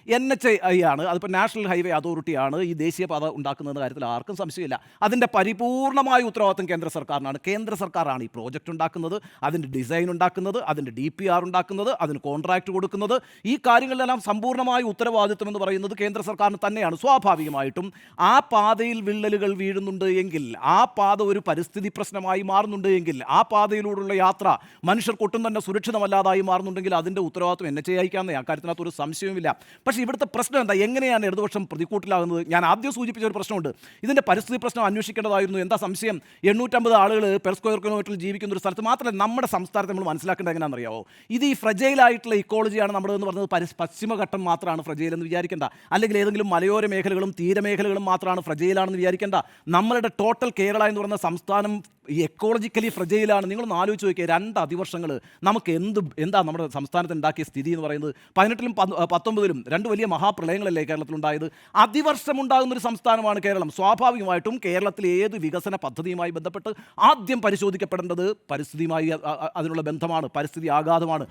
NHAI ആണ്, അതിപ്പോൾ national highway അതോറിറ്റിയാണ് ഈ ദേശീയപാത ഉണ്ടാക്കുന്നതെന്ന കാര്യത്തിൽ ആർക്കും സംശയമില്ല. അതിൻ്റെ പരിപൂർണമായ ഉത്തരവാദിത്വം കേന്ദ്ര സർക്കാരിനാണ്. കേന്ദ്ര സർക്കാരാണ് ഈ പ്രോജക്റ്റ് ഉണ്ടാക്കുന്നത്, അതിൻ്റെ ഡിസൈൻ ഉണ്ടാക്കുന്നത്, അതിൻ്റെ DPR ഉണ്ടാക്കുന്നത്, അതിന് കോൺട്രാക്റ്റ് കൊടുക്കുന്നത്. ഈ കാര്യങ്ങളിലെല്ലാം സമ്പൂർണ്ണമായ ഉത്തരവാദിത്വം എന്ന് പറയുന്നത് കേന്ദ്ര സർക്കാരിന് തന്നെയാണ്. സ്വാഭാവികമായിട്ടും ആ പാതയിൽ വിള്ളലുകൾ വീഴുന്നുണ്ട് എങ്കിൽ, ആ പാത ഒരു പരിസ്ഥിതി പ്രശ്നമായി മാറുന്നുണ്ട് എങ്കിൽ, ആ പാതയിലൂടെയുള്ള യാത്ര മനുഷ്യർക്കൊട്ടും തന്നെ സുരക്ഷിതമല്ലാതായി മാറുന്നുണ്ടെങ്കിൽ അതിൻ്റെ ഉത്തരവാദിത്വം NHAIക്കാന്നേ, ആ കാര്യത്തിനകത്ത് ഒരു സംശയവുമില്ല. പക്ഷേ ഇവിടുത്തെ പ്രശ്നം എന്താ? എങ്ങനെയാണ് ഇടതുപക്ഷം പ്രതിക്കൂട്ടിലാകുന്നത്? ഞാൻ ആദ്യം സൂചിപ്പിച്ച ഒരു പ്രശ്നമുണ്ട്. ഇതിൻ്റെ പരിസ്ഥിതി പ്രശ്നം അന്വേഷിക്കേണ്ടതായിരുന്നു. എന്താ സംശയം? 850 ആളുകൾ പെർ സ്ക്വയർ കിലോമീറ്ററിൽ ജീവിക്കുന്ന ഒരു സ്ഥലത്ത്, മാത്രമല്ല നമ്മുടെ സംസ്ഥാനത്ത് നമ്മൾ മനസ്സിലാക്കേണ്ടത് എങ്ങനെയാണെന്നറിയാമോ? ഇത് ഈ ഫ്രജൈലായിട്ടുള്ള ഇക്കോളജിയാണ് നമ്മുടെതെന്ന് പറഞ്ഞത്. പശ്ചിമഘട്ടം മാത്രമാണ് ഫ്രജൈൽ എന്ന് വിചാരിക്കേണ്ട, അല്ലെങ്കിൽ ഏതെങ്കിലും മലയോര മേഖലകളും തീരമേഖലകളും മാത്രമാണ് ഫ്രജൈലാണെന്ന് വിചാരിക്കേണ്ട. നമ്മളുടെ ടോട്ടൽ കേരള എന്ന് പറയുന്ന സംസ്ഥാനം ഈ എക്കോളജിക്കലി ഫ്രജൈലാണ്. നിങ്ങളൊന്ന് ആലോചിച്ച് നോക്കിയാൽ 2 അതിവർഷങ്ങൾ നമുക്ക് എന്താ നമ്മുടെ സംസ്ഥാനത്ത് ഉണ്ടാക്കിയ സ്ഥിതി എന്ന് പറയുന്നത്? 18ലും 19ലും 2 വലിയ മഹാപ്രളയങ്ങളല്ലേ കേരളത്തിലുണ്ടായത്? അതിവർഷമുണ്ടാകുന്നൊരു സംസ്ഥാനമാണ് കേരളം. സ്വാഭാവികമായിട്ടും കേരളത്തിലെ ഏത് വികസന പദ്ധതിയുമായി ബന്ധപ്പെട്ട് ആദ്യം പരിശോധിക്കപ്പെടേണ്ടത് പരിസ്ഥിതിയുമായി അതിനുള്ള ബന്ധമാണ്, പരിസ്ഥിതി ആഘാതമാണ്.